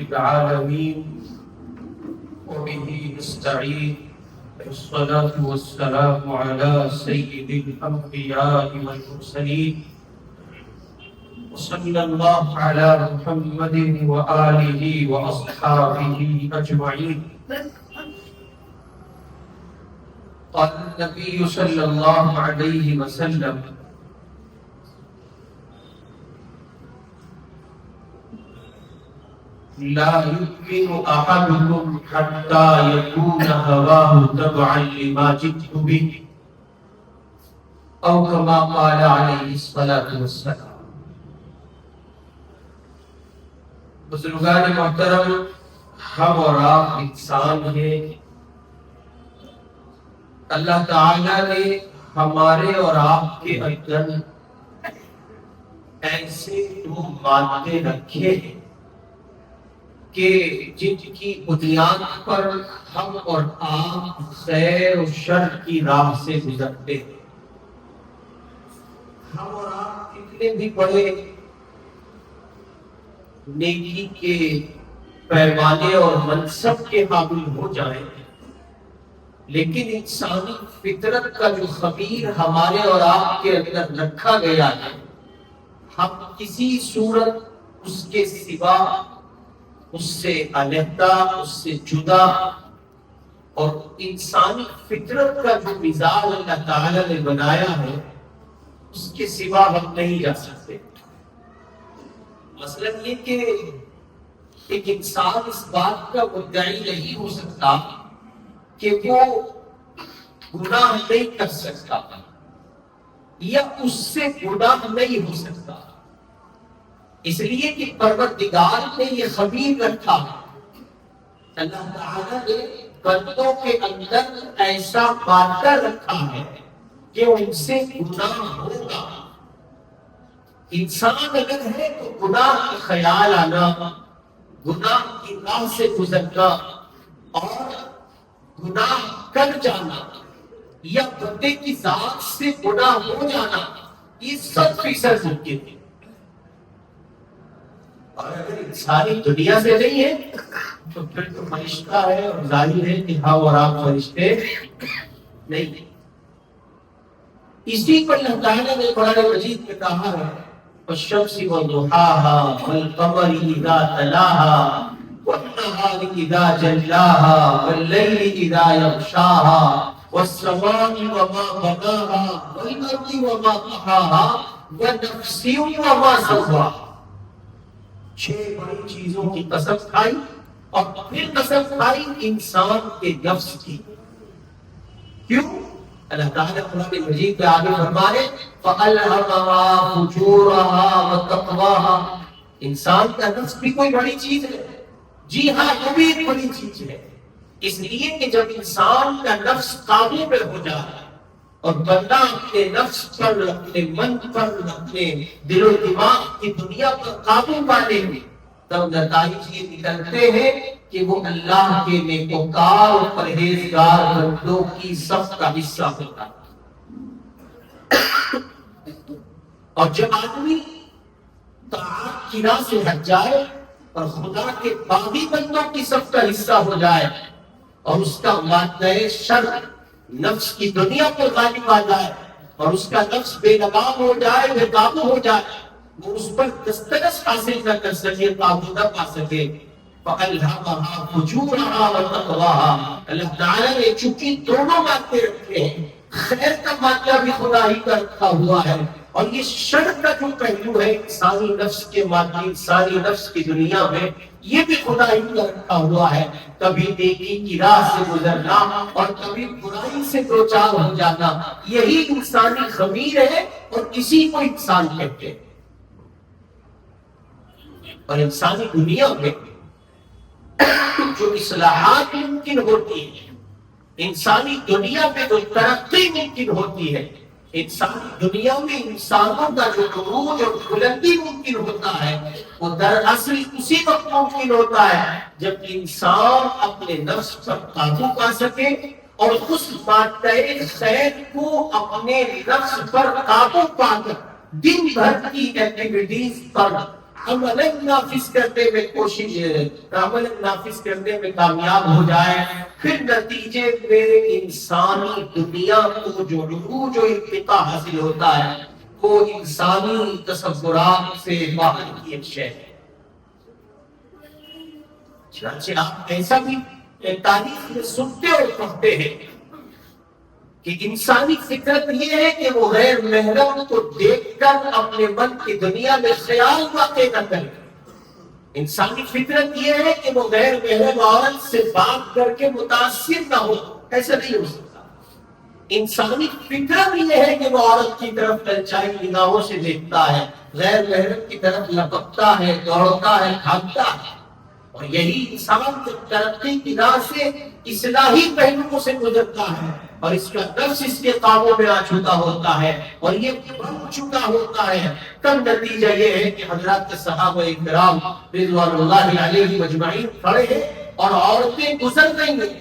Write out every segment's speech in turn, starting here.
العالمين وبه نستعين والصلاة والسلام على سيد الأنبياء والمرسلين وصلى الله على محمد وآله وأصحابه أجمعين. قال النبي صلى الله عليه وسلم: لا يؤمن أحدكم حتى يكون هواه تبعا لما جئت به أو كما قال عليه الصلاة والسلام. بزرگان محترم، ہم اور آپ انسان ہیں. اللہ تعالیٰ نے ہمارے اور آپ کے اندر ایسے دو مادے رکھے ہیں کہ جن کی بنیاد پر ہم اور آپ خیر و شر کی راہ سے گزرتے ہیں. ہم اور آپ کتنے بھی بڑے نیکی کے پیمانے اور منصب کے قابل ہو جائیں، لیکن انسانی فطرت کا جو خمیر ہمارے اور آپ کے اندر رکھا گیا ہے، ہم کسی صورت اس کے سوا، اس سے علیحدہ، اس سے جدا، اور انسانی فطرت کا جو مزاج اللہ تعالیٰ نے بنایا ہے اس کے سوا ہم نہیں جا سکتے. مثلا یہ کہ ایک انسان اس بات کا مدعی نہیں ہو سکتا کہ وہ گناہ نہیں کر سکتا یا اس سے گناہ نہیں ہو سکتا، اس لیے کہ پروردگار نے یہ خبیر رکھا. اللہ تعالیٰ نے بندوں کے اندر ایسا مادہ رکھا ہے کہ ان سے گناہ ہوگا. انسان اگر ہے تو گناہ کا خیال آنا، گناہ کی راہ سے گزرنا اور گناہ کر جانا یا بندے کی ذات سے گناہ ہو جانا، یہ 100% ممکن ہے. اور اگر انسانی دنیا سے نہیں ہے تو پھر تو فرشتہ ہے، اور ظاہر ہے کہ ہم اور آپ فرشتے نہیں ہیں. اسی پر اللہ تعالیٰ نے قرآن مجید میں کہا ہے: والشمس وضحاها والقمر إذا تلاها والنهار إذا جلاها والليل إذا يغشاها والسماء وما بناها والأرض وما طحاها ونفس وما سواها. 6 بڑی چیزوں کی قسم کھائی اور پھر قسم کھائی انسان کے نفس کی. کیوں؟ اللہ تعالیٰ قرآن مجید میں آگے فرمائے: فَأَلْهَمَهَا فُجُورَهَا وَتَقْوَاهَا. انسان کا نفس بھی کوئی بڑی چیز ہے. جی ہاں، وہ بھی ایک بڑی چیز ہے. اس لیے کہ جب انسان کا نفس قابو میں ہو جائے اور بندہ اپنے نفس پر، اپنے من پر، اپنے دل و دماغ کی دنیا پر قابو پا لیں گے، تب نتائج یہ نکلتے ہیں کہ وہ اللہ کے نیکوکار اور پرہیزگار بندوں کی صف کا حصہ ہوتا ہے. اور جب آدمی طاعت کی راہ سے ہٹ جائے اور خدا کے باغی بندوں کی صف کا حصہ ہو جائے اور اس کا مادہ شر نفس کی دنیا پر غالب آ جائے اور اس کا نفس بے لگام ہو جائے، بے قابو ہو جائے، وہ اس پر دسترس حاصل نہ کر سکے، قابو نہ پا سکے. فَأَلْهَمَهَا فُجُورَهَا وَتَقْوَاهَا. اللہ تعالیٰ نے چونکہ دونوں باتیں رکھے ہیں، خیر کا مادہ بھی خدا ہی کا رکھا ہوا ہے اور یہ شر کا جو پہلو ہے انسانی نفس کے مادی، انسانی نفس کی دنیا میں، یہ بھی خدا ہی کا رکھا ہوا ہے. کبھی نیکی کی راہ سے گزرنا اور کبھی برائی سے دوچار ہو جانا، یہی انسانی خمیر ہے اور اسی کو انسان کہتے ہیں. اور انسانی دنیا میں جو اصلاحات ممکن ہوتی ہیں، انسانی دنیا میں جو ترقی ممکن ہوتی ہے، انسانی دنیا میں انسانوں کا جو عروج اور بلندی ممکن ہوتا ہے، وہ دراصل اسی وقت ممکن ہوتا ہے جب انسان اپنے نفس پر قابو پا سکے اور اس مادہ خیر کو اپنے نفس پر قابو پا کر دن بھر کی ایکٹیویٹیز پر عمل نافذ کرنے میں کوشش عمل نافذ کرنے میں کامیاب ہو جائے، پھر نتیجے میں انسانی دنیا کو جو عروج و ارتقاء حاصل ہوتا ہے وہ انسانی تصورات سے باہر کی ایک شے ہے۔ چنانچہ آپ ایسا بھی تاریخ میں سنتے اور پڑھتے ہیں کہ انسانی فطرت یہ ہے کہ وہ غیر محرم کو دیکھ کر اپنے من کی دنیا میں خیال واقع نہ کرے۔ انسانی فطرت یہ ہے کہ وہ غیر محرم عورت سے بات کر کے متاثر نہ ہو، ایسا نہیں ہو سکتا۔ انسانی فطرت یہ ہے کہ وہ عورت کی طرف للچائی نگاہوں سے دیکھتا ہے، غیر محرم کی طرف لپکتا ہے، دوڑتا ہے، بھاگتا ہے، اور یہی انسان جب ترقی کی راہ سے اصلاحی پہلوؤں سے گزرتا ہے اور اس کا نفس اس کے قابو میں آ چکا ہوتا ہے اور یہ بن چکا ہوتا ہے، تب نتیجہ یہ ہے کہ حضرات صحابہ کرام رضوان اللہ علیہ مجمعین کھڑے ہیں اور عورتیں گزر رہی ہیں،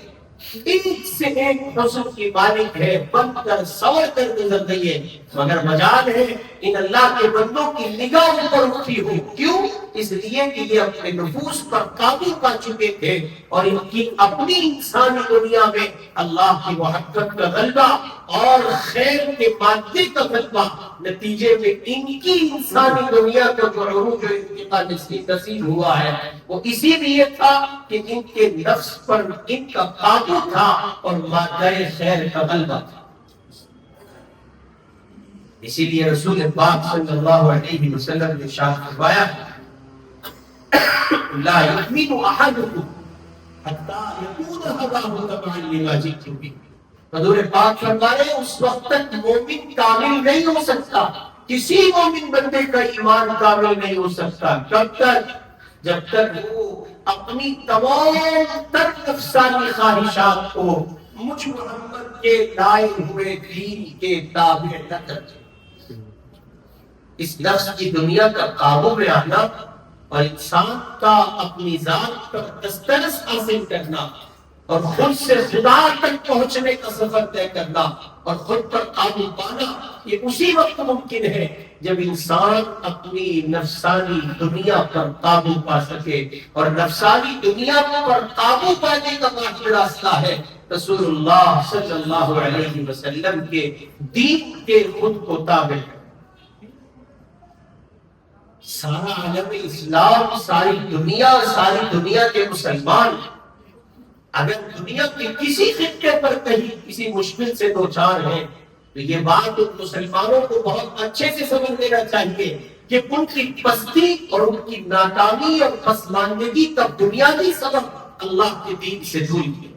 ایک سے ایک حسن کی مالک ہے، بن کر سور کر گزر رہی ہے، مگر مجال ہے ان اللہ کے بندوں کی نگاہ پر اٹھی ہو۔ کیوں؟ اس لیے کہ یہ اپنے نفوس پر قابو پا چکے تھے اور ان کی اپنی انسانی دنیا میں اللہ کی محبت کا غلبہ اور خیر کے مادے کا غلبہ، نتیجے میں ان کی انسانی دنیا کا جو عروج و ارتقاء نصیب ہوا ہے وہ اسی لیے تھا کہ ان کے نفس پر ان کا قابو تھا اور مادہ خیر کا غلبہ تھا۔ اسی لیے رسول پاک صلی اللہ علیہ وسلم نے ارشاد فرمایا لا يؤمن احدكم حتى يكون هواه تبعا لما جئت به۔ حضور پاک فرمائے اس وقت تک مومن کامل نہیں ہو سکتا، کسی مومن بندے کا ایمان کامل نہیں ہو سکتا، کب تک؟ جب تک وہ اپنی تمام تر نفسانی خواہشات کو مجھ محمد کے لائے ہوئے دین کے تابع نہ کرے۔ اس نفس کی دنیا کا قابو میں آنا اور انسان کا اپنی ذات پر دسترس حاصل کرنا اور خود سے خدا تک پہنچنے کا سفر طے کرنا اور خود پر قابو پانا، یہ اسی وقت ممکن ہے جب انسان اپنی نفسانی دنیا پر قابو پا سکے، اور نفسانی دنیا پر قابو پانے کا واحد راستہ ہے رسول اللہ صلی اللہ علیہ وسلم کے دین کے خود کو تابع۔ سارا عالم اسلام، ساری دنیا کے مسلمان اگر دنیا کے کسی خطے پر کہیں کسی مشکل سے دوچار ہیں تو یہ بات ان مسلمانوں کو بہت اچھے سے سمجھ لینا چاہیے کہ ان کی پستی اور ان کی ناکامی اور پسماندگی کا بنیادی سبب اللہ کے دین سے دوری ہے۔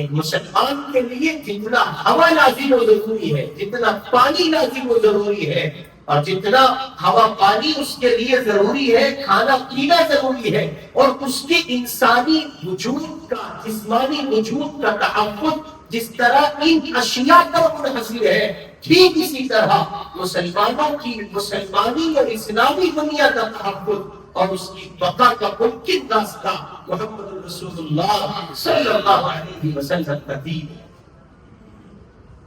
ایک مسلمان کے لیے جتنا ہوا لازم و ضروری ہے، جتنا پانی لازم و ضروری ہے، اور جتنا ہوا پانی اس کے لیے ضروری ہے، کھانا پینا ضروری ہے، اور اس کے انسانی وجود کا، جسمانی وجود کا تحفظ جس طرح ان اشیاء پر منحصر ہے، ٹھیک اسی طرح مسلمانوں کی مسلمانی اور اسلامی دنیا کا تحفظ اور اس کی بقا کا ممکن راستہ محمد رسول اللہ صلی اللہ علیہ وسلم کا دین ہے۔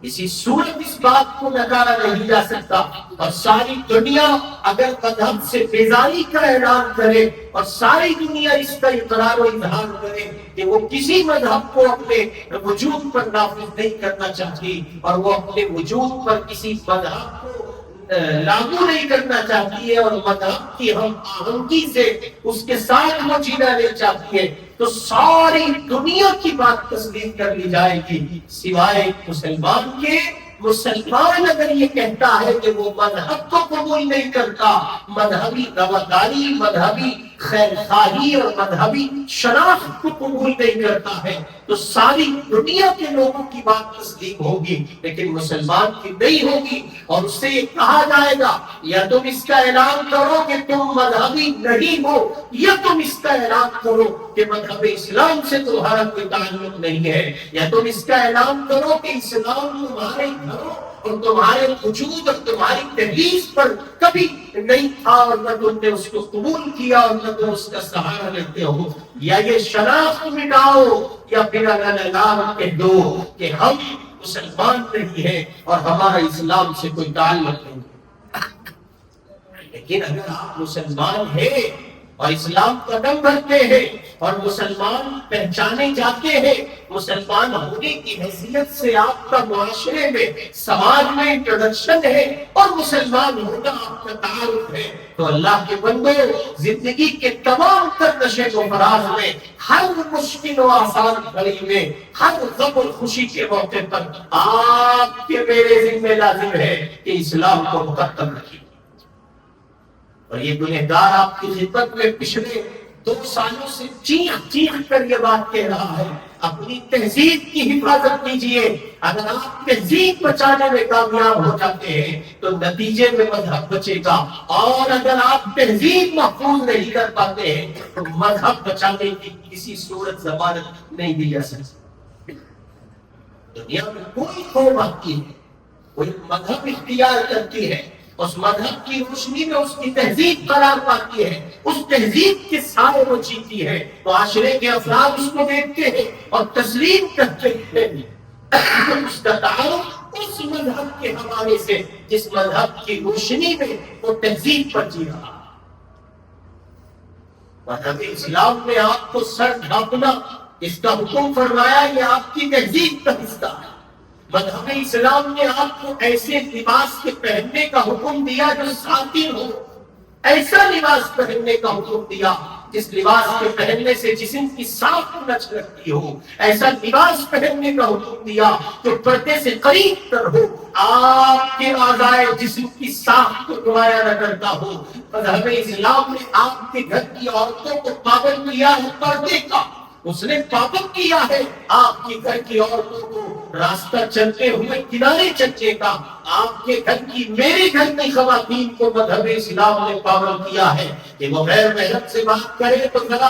اسی صورت اس بات کو نکارا نہیں جا سکتا، اور ساری دنیا اگر مذہب سے بیزاری کا اعلان کرے اور ساری دنیا اس کا اقرار و اظہار کرے کہ وہ کسی مذہب کو اپنے وجود پر نافذ نہیں کرنا چاہتی اور وہ اپنے وجود پر کسی مذہب کو لاگو نہیں کرنا چاہتی ہے اور مذہب کی ہم آہنگی سے اس کے ساتھ وہ جینا نہیں چاہتی ہے، تو ساری دنیا کی بات تسلیم کر لی جائے گی سوائے مسلمان کے۔ مسلمان اگر یہ کہتا ہے کہ وہ مذہب کو قبول نہیں کرتا، مذہبی رواداری، مذہبی خیر خواہی اور مذہبی شناخت کو قبول نہیں کرتا ہے، تو ساری دنیا کے لوگوں کی بات تسلیم ہوگی لیکن مسلمان کی نہیں ہوگی، اور اس سے یہ کہا جائے گا یا تم اس کا اعلان کرو کہ تم مذہبی نہیں ہو، یا تم اس کا اعلان کرو کہ مذہب اسلام سے تمہارا کوئی تعلق نہیں ہے، یا تم اس کا اعلان کرو کہ اسلام تمہارے گھروں اور تمہارے وجود اور تمہاری تحریر پر کبھی نہیں تھا اور نہ تم نے اس کو قبول کیا اور نہ تم اس کا سہارا لیتے ہو، یا یہ شناخت مٹاؤ یا پھر اعلان کہہ دو کہ ہم مسلمان نہیں ہیں اور ہمارا اسلام سے کوئی تعلق نہیں۔ لیکن اگر آپ مسلمان ہیں اور اسلام قدم بھرتے ہیں اور مسلمان پہچانے جاتے ہیں، مسلمان ہونے کی حیثیت سے آپ کا معاشرے میں، سماج میں انٹروڈکشن ہے اور مسلمان ہونا آپ کا تعارف ہے، تو اللہ کے بندو، زندگی کے تمام تر نشے و فراز میں، ہر مشکل و آسان گھڑی میں، ہر غم و خوشی کے موقع پر آپ کے میرے ذمہ لازم ہے کہ اسلام کو مقدم رکھیے۔ اور یہ گنہگار آپ کی خدمت میں پچھلے 2 سالوں سے چیخ چیخ کر یہ بات کہہ رہا ہے، اپنی تہذیب کی حفاظت کیجئے۔ اگر آپ تہذیب بچانے میں کامیاب ہو جاتے ہیں تو نتیجے میں مذہب بچے گا، اور اگر آپ تہذیب محفوظ نہیں کر پاتے ہیں تو مذہب بچانے کی کسی صورت ضمانت نہیں دی جا سکتی۔ دنیا میں کوئی قوم آتی ہے، کوئی مذہب اختیار کرتی ہے، اس مذہب کی روشنی میں اس کی تہذیب قرار پاتی ہے، اس تہذیب کے سائے وہ جیتی ہے، معاشرے کے افراد اس کو دیکھتے ہیں اور تسلیم کرتے ہیں، اس کا تعارف اس مذہب کے حوالے سے جس مذہب کی روشنی میں وہ تہذیب پر جی رہا۔ مذہب اسلام میں آپ کو سر ڈھانپنا، اس کا حکم فرمایا، یہ آپ کی تہذیب کا حصہ ہے۔ مذہب اسلام نے آپ کو ایسے لباس کے پہننے کا حکم دیا جو ساتر ہو، ایسا لباس پہننے کا حکم دیا جس لباس کے پہننے سے جسم کی ساکھ نہ چھلکتی ہو، ایسا لباس پہننے کا حکم دیا جو پردے سے قریب تر ہو، آپ کے اعضائے جسم کی ساکھ کو نمایاں نہ کرتا ہو۔ مذہب اسلام نے آپ کے گھر کی عورتوں کو پابند کیا ہے پردے کا، اس نے پابند کیا ہے آپ کے گھر کی عورتوں کو راستہ چلتے ہوئے کنارے چلنے کا، آپ کے گھر کی، میرے گھر کی خواتین کو مذہب اسلام نے پابند کیا ہے کہ وہ غیر محرم سے بات کرے تو ذرا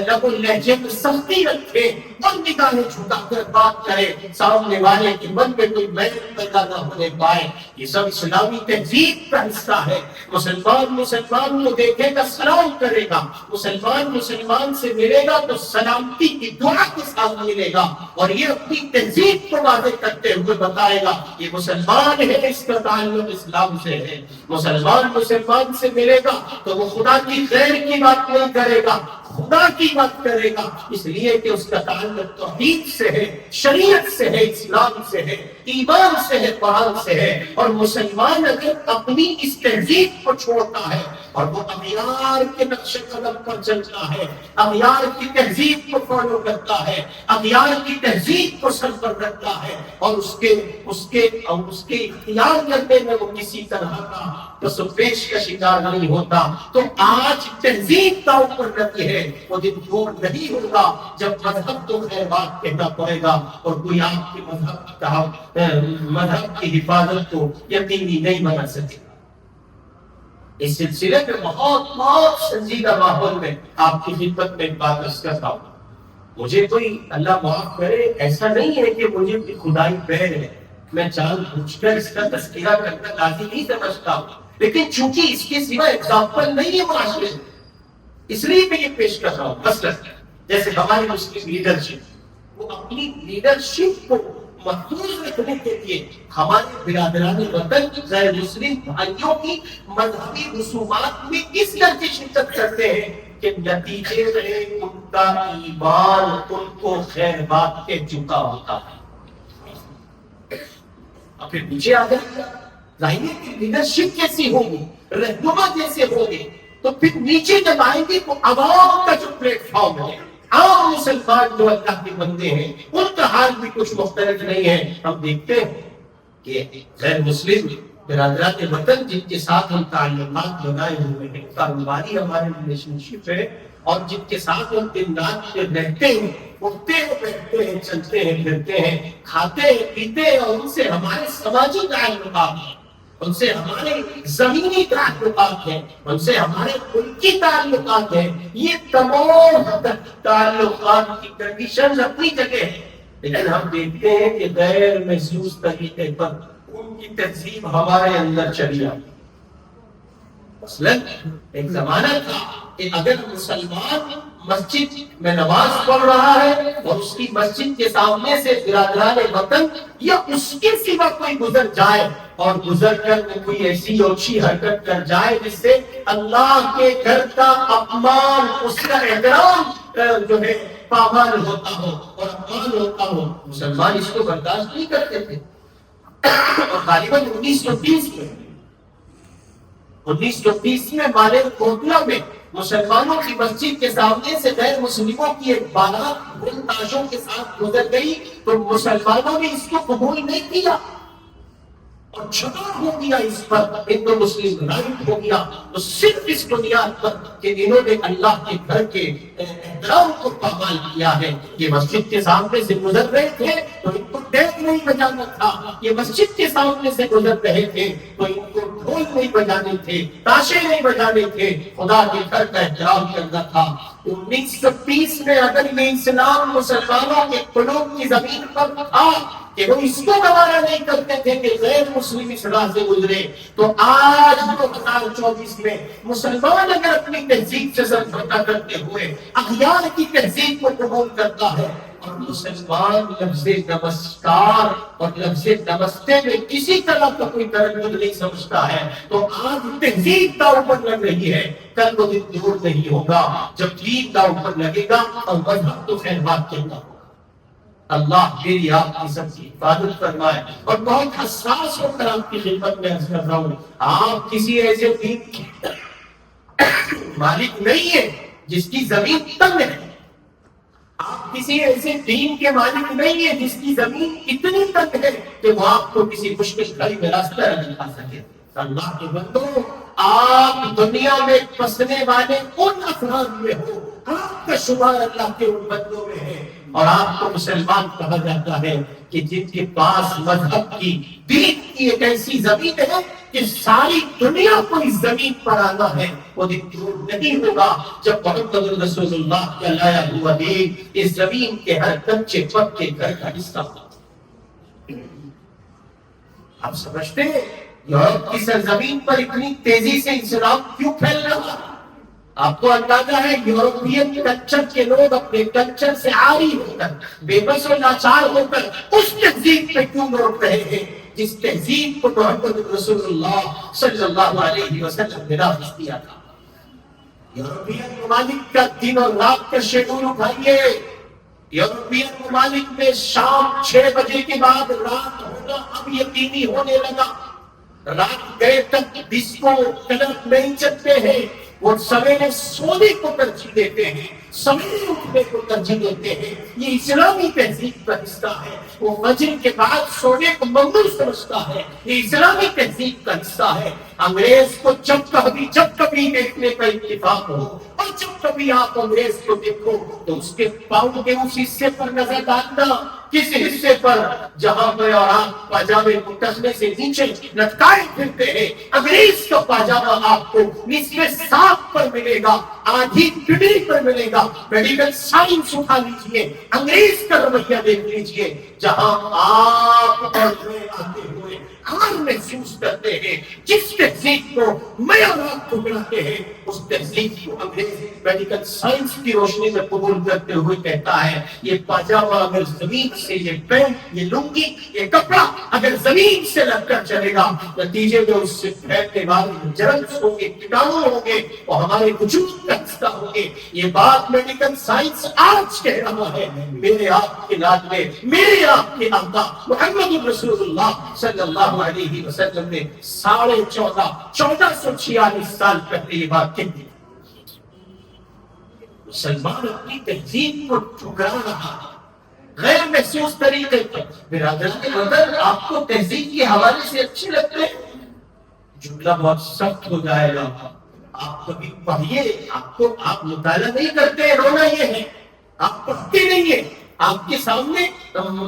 لب و لہجے میں سختی رکھے اور نگاہیں جھکا کر بات کرے، سامنے والے کے من میں کوئی محنت پیدا نہ ہونے پائے۔ یہ سب اسلامی تہذیب کا حصہ ہے۔ مسلمان کو دیکھے گا سلام کرے گا، مسلمان سے ملے گا تو سلامتی کی دعا کے ساتھ ملے گا، اور یہ اپنی تہذیب کو واضح کرتے ہوئے بتائے گا یہ مسلمان ہے، اس کا تعلق اسلام سے ہے۔ مسلمان سے ملے گا تو وہ خدا کی خیر کی بات نہیں کرے گا، خدا کی بات کرے گا، اس لیے کہ اس کا تعلق توحید سے ہے، شریعت سے ہے، اسلام سے ہے، ایمان سے ہے، قرآن سے ہے۔ اور مسلمان اگر اپنی اس تہذیب کو چھوڑتا ہے اور وہ اغیار کے نقش قدم پر چلتا ہے، اغیار کی تہذیب کو فالو کرتا ہے، اغیار کی تہذیب کو سر پر رکھتا ہے، اور اس کے اختیار کرنے میں وہ کسی طرح کا پس و پیش کا شکار نہیں ہوتا، تو آج تہذیب کا اوپر رکھی ہے، وہ دن دور نہیں ہوگا جب مذہب تو خیر بات کہنا پڑے گا اور کوئی آپ کے مذہب کی حفاظت کو یقینی نہیں بنا سکے گا۔ اس سلسلے میں بہت سنجیدہ ماحول میں آپ کی خدمت میں ایک بات عرض کرتا ہوں۔ مجھے کوئی اللہ معاف کرے ایسا نہیں ہے کہ مجھے کوئی خدائی بہر ہے، میں جان بوجھ کر اس کا تذکرہ کرنا لازم نہیں سمجھتا ہوں، لیکن چونکہ اس کے سوا ایگزامپل نہیں ہے معاشرے میں، اس لیے میں یہ پیش کر رہا ہوں۔ مثلا جیسے ہماری مسلم لیڈرشپ، وہ اپنی لیڈرشپ کو محفوظ رکھنے کے لیے ہمارے برادران وطن غیر مسلم بھائیوں کی مذہبی رسومات میں اس درجے شرکت کرتے ہیں کہ نتیجے میں ان کا ایمان ان کو خیر بات کے جھکا ہوتا ہے۔ اور پھر نیچے آ جائے گا، ظاہر ہے کہ لیڈرشپ کیسی ہوگی، رہنما جیسے ہوگی، تو پھر نیچے جب آئیں گے تو عوام کا جو پلیٹ فارم ہے، عام مسلمان جو اللہ کے بندے ہیں، ان کا حال بھی کچھ مختلف نہیں ہے۔ ہم دیکھتے ہیں کہ غیر مسلم برادران وطن جن کے ساتھ ہم تعلقات بنائے ہوئے ہیں، کاروباری ہمارے ریلیشن شپ ہے، اور جن کے ساتھ ہم دن رات رہتے ہیں، اٹھتے ہیں، بیٹھتے ہیں، چلتے ہیں، پھرتے ہیں، کھاتے ہیں، پیتے ہیں، اور ان سے ہمارے سماجی تعلقات ہیں، ان سے ہمارے زمینی تعلقات ہیں، ان سے ہمارے ملکی تعلقات ہیں، یہ تمام تعلقات کی کنڈیشن اپنی جگہ ہے، لیکن ہم دیکھتے ہیں کہ غیر محسوس طریقے پر ان کی تہذیب ہمارے اندر چلی آئی۔ مثلاً ایک زمانہ تھا کہ اگر مسلمان مسجد میں نماز پڑھ رہا ہے اور اس کی مسجد کے سامنے سے برادران وطن یا اس کے سوا کوئی گزر جائے اور گزر کر وہ کوئی ایسی اوچھی حرکت کر جائے جس سے اللہ کے گھر کا اپمان، اس کا احترام جو ہے پامال ہوتا ہو اور اپمان ہوتا ہو، مسلمان اس کو برداشت نہیں کرتے تھے۔ اور غالباً 1930 میں مالے کوٹلا میں مسلمانوں کی مسجد کے سامنے سے غیر مسلموں کی ایک بارات ان تاشوں کے ساتھ گزر گئی تو مسلمانوں نے اس کو قبول نہیں کیا اور جھگڑا ہو گیا، اس پر ہندو مسلم لڑائی ہو گیا، تو صرف اس بنیاد پر کہ انہوں نے اللہ کے گھر کے احترام کو پامال کیا ہے۔ یہ مسجد کے سامنے سے گزر رہے تھے تو ان کو ڈیک نہیں بجانا تھا، یہ مسجد کے سامنے سے گزر رہے تھے تو ان کو ڈھول نہیں بجانے تھے، تاشے نہیں بجانے تھے، خدا کے گھر کا احترام کرنا تھا۔ 1930 میں اگر یہ اسلام مسلمانوں کے قلوب کی زمین پر تھا کہ وہ اس کو گوارا نہیں کرتے تھے کہ غیر مسلم اس راہ سے گزرے، تو آج 2024 میں مسلمان اگر اپنی تہذیب سے سمجھوتا کرتے ہوئے اغیار کی تہذیب کو قبول کرتا ہے اور مسلمان لفظ نمسکار اور لفظ نمستے میں کسی طرح کا کوئی تردد نہیں سمجھتا ہے، تو آج تہذیب داؤ پر لگ رہی ہے، کل وہ دن دور نہیں ہوگا جب دین داؤ پر لگے گا اور مذہب تو خیر بات کہتا ہوگا۔ اللہ میری آپ کی سب کی حفاظت فرمائے۔ اور بہت حساس ہو کر آپ کی خدمت میں عرض کر رہا ہوں، آپ کسی ایسے دین کے مالک نہیں ہے جس کی زمین تنگ ہے، آپ کسی ایسے دین کے مالک نہیں ہے جس کی زمین اتنی تنگ ہے کہ وہ آپ کو کسی مشکل گھڑی میں راستہ نہ دکھا سکے۔ اللہ کے بندوں، آپ دنیا میں بسنے والے ان افراد میں ہو، آپ کا شمار اللہ کے ان بندوں میں ہے، اور آپ کو مسلمان کہا جاتا ہے کہ جن کے پاس مذہب کی، دین کی ایک ایسی زمین ہے کہ ساری دنیا کو اس زمین پر آنا ہے، وہ دن دور نہیں ہوگا جب محمد رسول اللہ کا لایا ہوا دین اس زمین کے ہر کچے پکے گھر کا حصہ ہوگا۔ آپ سمجھتے ہیں یورپ کی سرزمین پر اتنی تیزی سے اسلام کیوں پھیل رہا؟ آپ کو اندازہ ہے یورپین کلچر کے لوگ اپنے کلچر سے عاری ہو کر، بے بس و لاچار ہو کر اس تہذیب پہ کیوں لوٹ رہے ہیں جس تہذیب کو محمد رسول اللہ صلی اللہ علیہ وسلم نے نافذ کیا تھا۔ یورپین ممالک کا دن اور رات کا شیڈول اٹھائیے، یورپین ممالک میں شام 6 بجے کے بعد رات ہونا اب یقینی ہونے لگا۔ رات گئے تک ڈسکو کلب نہیں چلتے ہیں، وہ سویرے سونے کو ترجیح دیتے ہیں، سویرے اٹھنے کو ترجیح دیتے ہیں۔ یہ اسلامی تہذیب کا حصہ ہے۔ وہ فجر کے بعد سونے کو ممنوع سمجھتا ہے، یہ اسلامی تہذیب کا حصہ ہے۔ انگریز کو جب کبھی دیکھنے کا اتفاق ہو اور جب کبھی آپ انگریز کو دیکھو تو اس کے پاؤں کے اس حصے پر نظر ڈالنا، کس حصے پر جہاں میں اور آپ پاجامے مٹکنے سے نیچے لٹکائے پھرتے ہیں۔ انگریز کا پاجامہ آپ کو نصف ساق پر ملے گا، آدھی پڈی پر ملے گا۔ میڈیکل سائنس اٹھا لیجئے، انگریز کا رویہ دیکھ لیجئے، جہاں آپ اور میں آتے ہوئے ہم محسوس کرتے ہیں جس تہذیب کو میں اور آپ ٹھکراتے ہیں، اس تہذیب کو انگریز میڈیکل سائنس کی روشنی میں قبول کرتے ہوئے کہتا ہے یہ پاجامہ اگر زمین سے، یہ پینٹ، یہ لنگی، یہ کپڑا اگر زمین سے لگ کر چلے گا، نتیجے میں اس سے پھیلنے والے جرمز ہوں گے، کیٹانو ہوں گے، اور ہمارے وجود کا حصہ ہوں گے۔ یہ بات میڈیکل سائنس آج کہہ رہا ہے۔ میرے آپ کے لاد میں، میرے آپ کے آقا محمد رسول اللہ صلی اللہ علیہ وسلم نے 1446 سال پہلے یہ بات کہی۔ مسلمان اپنی تہذیب کو ٹھکرا رہا ہے غیر محسوس طریقے پر۔ برادران مدر، آپ کو تہذیب کے حوالے سے اچھے لگتے ہیں؟ جملہ بہت سخت ہو جائے گا، آپ کبھی پڑھیے، آپ مطالعہ نہیں کرتے، رونا یہ ہے آپ پڑھتے نہیں ہیں، آپ کے سامنے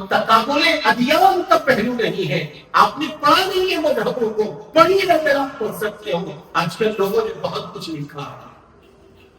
تقابل ادیان کا پہلو نہیں ہے، آپ نے پڑھا نہیں ہے مذہبوں کو، پڑھیے اگر آپ پڑھ سکتے ہو۔ آج کل لوگوں نے بہت کچھ لکھا ہے،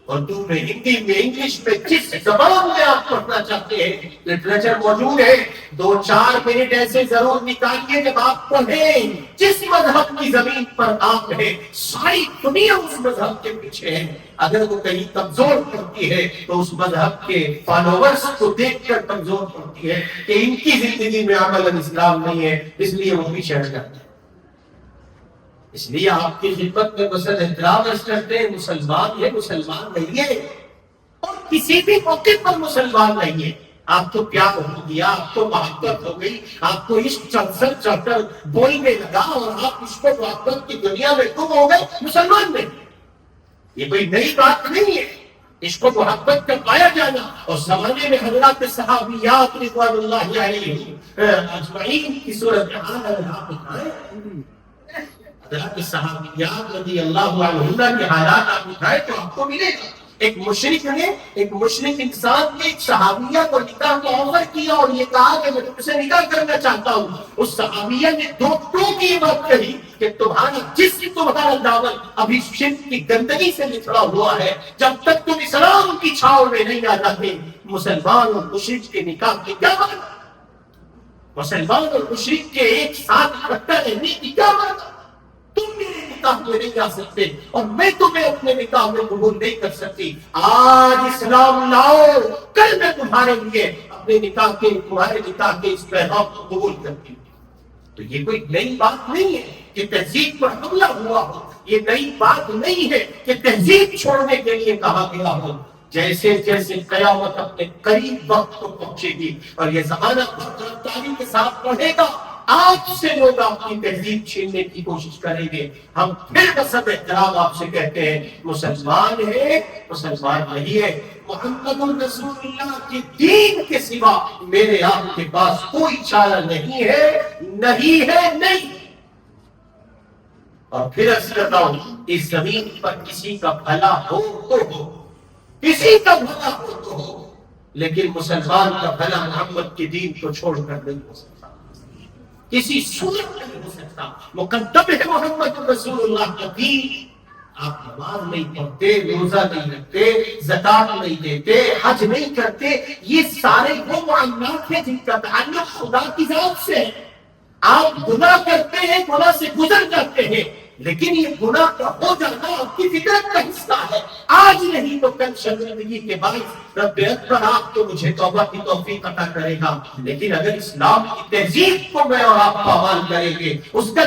اردو میں، ہندی میں، انگلش میں، جس زبان میں آپ پڑھنا چاہتے ہیں لٹریچر موجود ہے۔ 2-4 منٹ ایسے ضرور نکالیے جب آپ پڑھیں جس مذہب کی زمین پر آپ ہیں، ساری دنیا اس مذہب کے پیچھے ہے۔ اگر وہ کہیں کمزور پڑتی ہے تو اس مذہب کے فالوورز کو دیکھ کر کمزور پڑتی ہے کہ ان کی زندگی میں عمل اسلام نہیں ہے، اس لیے وہ پیچھے ہٹ جاتے ہیں۔ اس لیے آپ کی خدمت میں مثلا احترام عرض کرتے ہیں، مسلمان ہے، مسلمان نہیں ہے، اور کسی بھی موقع پر مسلمان نہیں ہے۔ آپ کو پیار ہو گیا، آپ کو محبت ہو گئی، آپ کو عشق چڑھ کر بولنے لگا اور آپ عشق و محبت کی دنیا میں گم ہو گئے، مسلمان نہیں۔ یہ کوئی نئی بات نہیں ہے، عشق و محبت کا پایا جانا۔ اور زمانے میں حضرات صحابیات رضوان اللہ علیہم اجمعین کی صورت حال اگر آپ اٹھائیں، حضرات صحابیات رضی اللہ عنہم کے حالات آپ اٹھائیں تو آپ کو ملے گا ایک مشرک انسان نے ایک صحابیہ کو نکاح کا آفر کیا اور یہ کہا کہ میں تم سے نکاح کرنا چاہتا ہوں۔ اس صحابیہ نے دو کی بات کہی کہ تمہارا جسم، تمہارا دامن ابھی شرک کی گندگی سے نکلا ہوا ہے، جب تک تم اسلام کی چھاؤ میں نہیں آ جاتے مسلمان اور مشرک کے نکاح کی کیا بات؟ مسلمان اور مشرک کے ایک ساتھ اکٹھا رہنے کی کیا بات؟ تم میرے نکاح میں نہیں آ سکتے اور میں تمہیں اپنے نکاح میں قبول نہیں کر سکتی۔ آج اسلام لاؤ، کل میں تمہارے لیے اپنے تمہارے نکاح کے اس پیغام کو قبول کرتی ہوں۔ تو یہ کوئی نئی بات نہیں ہے کہ تہذیب پر حملہ ہوا ہو، یہ نئی بات نہیں ہے کہ تہذیب چھوڑنے کے لیے کہا گیا ہو۔ جیسے جیسے قیامت اپنے قریب وقت کو پہنچے گی اور یہ زمانہ بہت رفتاری کے ساتھ بڑھے گا، آپ سے لوگ آپ کی تہذیب چھیننے کی کوشش کریں گے۔ ہم پھر بسب احترام آپ سے کہتے ہیں، مسلمان ہے، مسلمان نہیں ہے، محمد الرسول اللہ کے دین کے سوا میرے آپ کے پاس کوئی چارہ نہیں ہے، نہیں۔ اور پھر عرض کرتا ہوں، اس زمین پر کسی کا بھلا ہو تو ہو، کسی کا بھلا ہو تو ہو، لیکن مسلمان کا بھلا محمد کے دین کو چھوڑ کر نہیں ہو سکتا، کسی صورت نہیں ہو سکتا۔ مقدم ہے محمد رسول اللہ کا دین۔ آپ نماز نہیں پڑھتے، روزہ نہیں رکھتے، زکات نہیں دیتے، حج نہیں کرتے، یہ سارے وہ معاملات ہیں جن کا تعلق خدا کی ذات سے ہے۔ آپ گناہ کرتے ہیں، گناہ سے گزر جاتے ہیں، لیکن یہ گناہ کا ہو جانا آپ کی فطرت کا حصہ ہے۔ آج نہیں تو کل شرمندگی کے باعث رب اکبر آپ کو مجھے توبہ کی توفیق عطا کرے گا۔ لیکن اگر اسلام کی تہذیب کو میں اور آپ پامال کریں گے، اس کا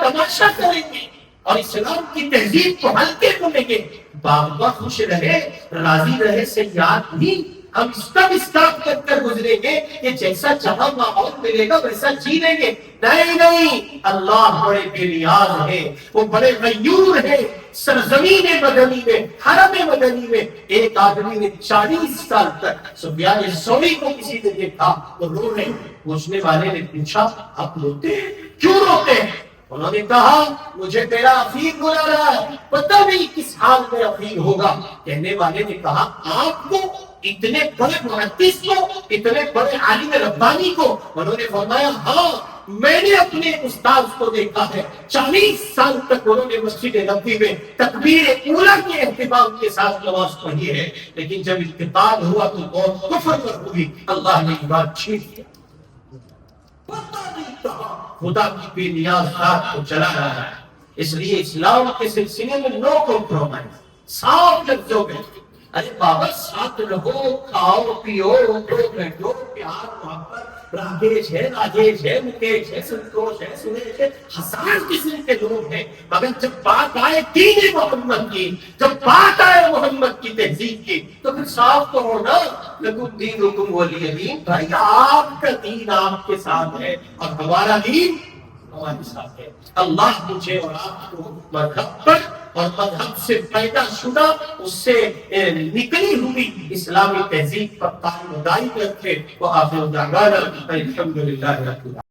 تماشا کریں گے اور اسلام کی تہذیب کو ہلکے کو لیں گے، باغباں خوش رہے، راضی رہے سے یاد نہیں، ہم اسٹاپ کر گزریں گے کہ جیسا جہاں ماحول ملے گا ویسا جی لیں گے۔ نہیں، اللہ بڑے بے نیاز ہے، وہ بڑے غیور ہے۔ سرزمین مدنی میں، حرم مدنی میں ایک آدمی نے 40 سال تک سفیان ثوری کو کسی نے دیکھا تو رو رہے، پوچھنے والے نے پوچھا آپ روتے ہیں، کیوں روتے ہیں؟ انہوں نے کہا مجھے تیرا افیق بلا رہا ہے، پتہ نہیں کس حال میں افیق ہوگا۔ کہنے والے نے کہا آپ کو، اتنے بڑے محدث کو، اتنے بڑے عالم ربانی کو؟ انہوں نے فرمایا ہاں، میں نے اپنے استاد کو دیکھا ہے، 40 سال تک انہوں نے مسجد نبوی میں تکبیر اولیٰ کے اہتمام کے ساتھ نماز پڑھی ہے، لیکن جب انتقال ہوا تو بہت کفر پر ہوئی، اللہ نے یہ بات چھین دیا۔ پتہ نہیں کہا خدا کی بے نیاز ذات کو چلا رہا ہے۔ اس لیے اسلام کے سلسلے میں نو کمپرومائز، صاف لفظوں میں۔ ارے بابا ساتھ رہو، کھاؤ پیو، بیٹھو، پیار محبت، راجیش ہے، مکیش ہے، سنتوش ہے، سنیش ہے، ہزار قسم کے لوگ ہیں، مگر جب بات آئے دین محمد کی، جب بات آئے محمد کی تہذیب کی، تو پھر صاف تو ہونا، لکم دینکم ولی دین۔ بھائی آپ کا دین آپ کے ساتھ ہے اور ہمارا دین ہمارے ساتھ ہے۔ اللہ مجھے اور آپ کو مذہب پر اور مذہب سے پیدا شدہ، اس سے نکلی ہوئی اسلامی تہذیب پر قائم و دائم رکھے۔ وآخر دعوانا الحمدللہ رب العالمین۔